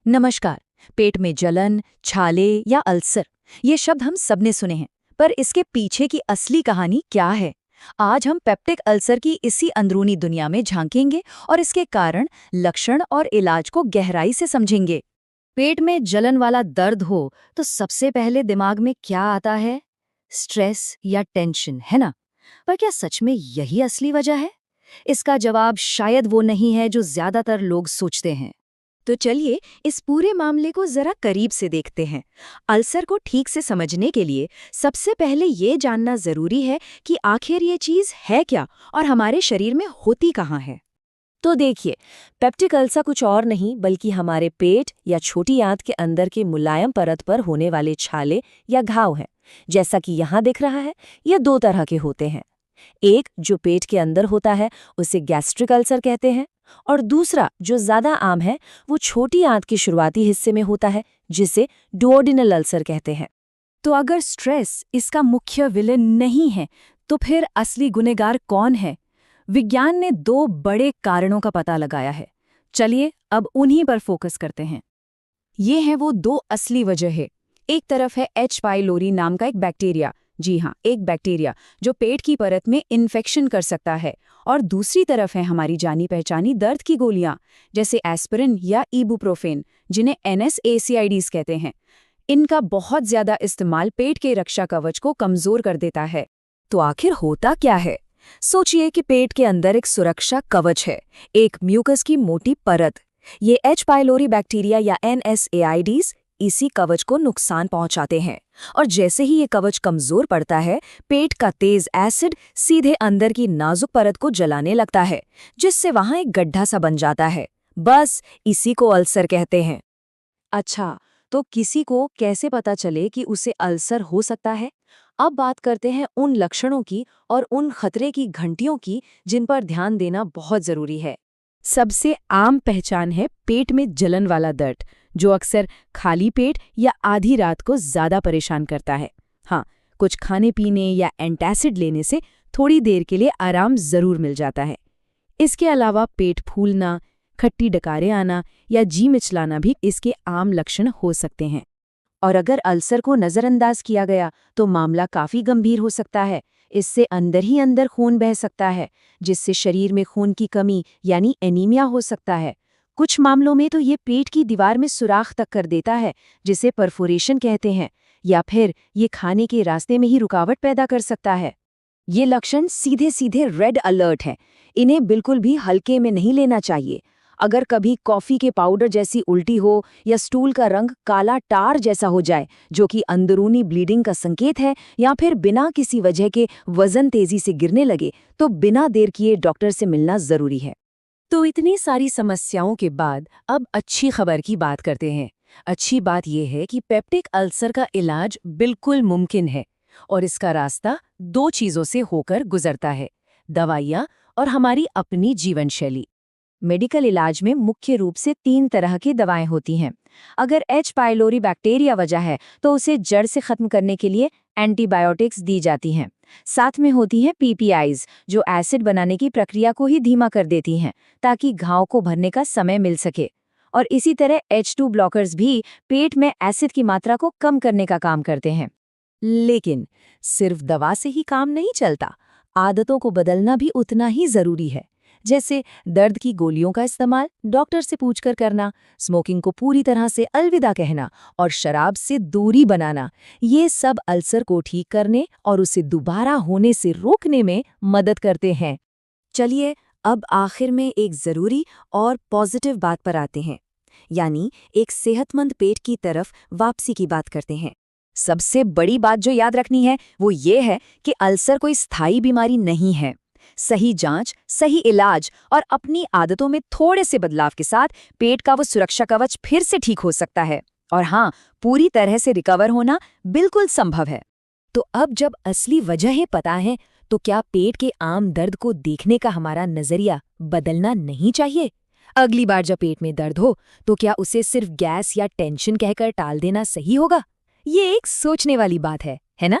नमस्कार। पेट में जलन, छाले या अल्सर, ये शब्द हम सबने सुने हैं, पर इसके पीछे की असली कहानी क्या है? आज हम पेप्टिक अल्सर की इसी अंदरूनी दुनिया में झांकेंगे और इसके कारण, लक्षण और इलाज को गहराई से समझेंगे। पेट में जलन वाला दर्द हो तो सबसे पहले दिमाग में क्या आता है? स्ट्रेस या टेंशन, है ना? पर क्या सच में यही असली वजह है? इसका जवाब शायद वो नहीं है जो ज्यादातर लोग सोचते हैं। तो चलिए इस पूरे मामले को जरा करीब से देखते हैं। अल्सर को ठीक से समझने के लिए सबसे पहले ये जानना जरूरी है कि आखिर ये चीज है क्या और हमारे शरीर में होती कहाँ है। तो देखिए, पेप्टिक अल्सर कुछ और नहीं बल्कि हमारे पेट या छोटी आंत के अंदर के मुलायम परत पर होने वाले छाले या घाव हैं। जैसा कि यहाँ दिख रहा है, ये दो तरह के होते हैं। एक जो पेट के अंदर होता है उसे गैस्ट्रिक अल्सर कहते हैं, और दूसरा जो ज्यादा आम है वो छोटी आंत के शुरुआती हिस्से में होता है, जिसे डुओडेनल अल्सर कहते हैं। तो अगर स्ट्रेस इसका मुख्य विलेन नहीं है तो फिर असली गुनहगार कौन है? विज्ञान ने दो बड़े कारणों का पता लगाया है। चलिए अब उन्हीं पर फोकस करते हैं। ये हैं वो दो असली वजह। एक तरफ है एच पाइलोरी नाम का एक बैक्टीरिया, जी हाँ, एक बैक्टीरिया जो पेट की परत में इन्फेक्शन कर सकता है, और दूसरी तरफ है हमारी जानी पहचानी दर्द की गोलियां, जैसे एस्पिरिन या इबुप्रोफेन, जिन्हें NSAIDs कहते हैं। इनका बहुत ज्यादा इस्तेमाल पेट के रक्षा कवच को कमजोर कर देता है। तो आखिर होता क्या है? सोचिए कि पेट के अंदर एक सुरक्षा कवच है, एक म्यूकस की मोटी परत। ये एच पाइलोरी बैक्टीरिया या NSAIDs इसी कवच को नुकसान पहुंचाते हैं, और जैसे ही ये कवच कमजोर पड़ता है, पेट का तेज एसिड सीधे अंदर की नाजुक परत को जलाने लगता है, जिससे वहां एक गड्ढा सा बन जाता है। बस इसी को अल्सर कहते हैं। अच्छा, तो किसी को कैसे पता चले कि उसे अल्सर हो सकता है? अब बात करते हैं उन लक्षणों की और उन खतरे की घंटियों की जिन पर ध्यान देना बहुत जरूरी है। सबसे आम पहचान है पेट में जलन वाला दर्द, जो अक्सर खाली पेट या आधी रात को ज्यादा परेशान करता है। हाँ, कुछ खाने पीने या एंटासिड लेने से थोड़ी देर के लिए आराम जरूर मिल जाता है। इसके अलावा पेट फूलना, खट्टी डकारें आना या जी मिचलाना भी इसके आम लक्षण हो सकते हैं। और अगर अल्सर को नज़रअंदाज किया गया तो मामला काफ़ी गंभीर हो सकता है। इससे अंदर ही अंदर खून बह सकता है, जिससे शरीर में खून की कमी यानी एनीमिया हो सकता है। कुछ मामलों में तो ये पेट की दीवार में सुराख तक कर देता है, जिसे परफोरेशन कहते हैं, या फिर ये खाने के रास्ते में ही रुकावट पैदा कर सकता है। ये लक्षण सीधे सीधे रेड अलर्ट हैं। इन्हें बिल्कुल भी हल्के में नहीं लेना चाहिए। अगर कभी कॉफ़ी के पाउडर जैसी उल्टी हो या स्टूल का रंग काला टार जैसा हो जाए, जो कि अंदरूनी ब्लीडिंग का संकेत है, या फिर बिना किसी वजह के वजन तेजी से गिरने लगे, तो बिना देर किए डॉक्टर से मिलना जरूरी है। तो इतनी सारी समस्याओं के बाद अब अच्छी खबर की बात करते हैं। अच्छी बात यह है कि पेप्टिक अल्सर का इलाज बिल्कुल मुमकिन है, और इसका रास्ता दो चीज़ों से होकर गुजरता है: दवाइयाँ और हमारी अपनी जीवन शैली। मेडिकल इलाज में मुख्य रूप से 3 तरह की दवाएं होती हैं। अगर एच पाइलोरी बैक्टीरिया वजह है तो उसे जड़ से खत्म करने के लिए एंटीबायोटिक्स दी जाती हैं। साथ में होती हैं PPIs, जो एसिड बनाने की प्रक्रिया को ही धीमा कर देती हैं, ताकि घाव को भरने का समय मिल सके। और इसी तरह H2 ब्लॉकर्स भी पेट में एसिड की मात्रा को कम करने का काम करते हैं। लेकिन सिर्फ दवा से ही काम नहीं चलता, आदतों को बदलना भी उतना ही जरूरी है। जैसे दर्द की गोलियों का इस्तेमाल डॉक्टर से पूछकर करना, स्मोकिंग को पूरी तरह से अलविदा कहना और शराब से दूरी बनाना। ये सब अल्सर को ठीक करने और उसे दोबारा होने से रोकने में मदद करते हैं। चलिए अब आखिर में एक जरूरी और पॉजिटिव बात पर आते हैं, यानी एक सेहतमंद पेट की तरफ वापसी की बात करते हैं। सबसे बड़ी बात जो याद रखनी है वो ये है कि अल्सर कोई स्थायी बीमारी नहीं है। सही जांच, सही इलाज और अपनी आदतों में थोड़े से बदलाव के साथ पेट का वो सुरक्षा कवच फिर से ठीक हो सकता है। और हाँ, पूरी तरह से रिकवर होना बिल्कुल संभव है। तो अब जब असली वजह पता है, तो क्या पेट के आम दर्द को देखने का हमारा नजरिया बदलना नहीं चाहिए? अगली बार जब पेट में दर्द हो तो क्या उसे सिर्फ गैस या टेंशन कहकर टाल देना सही होगा? ये एक सोचने वाली बात है ना?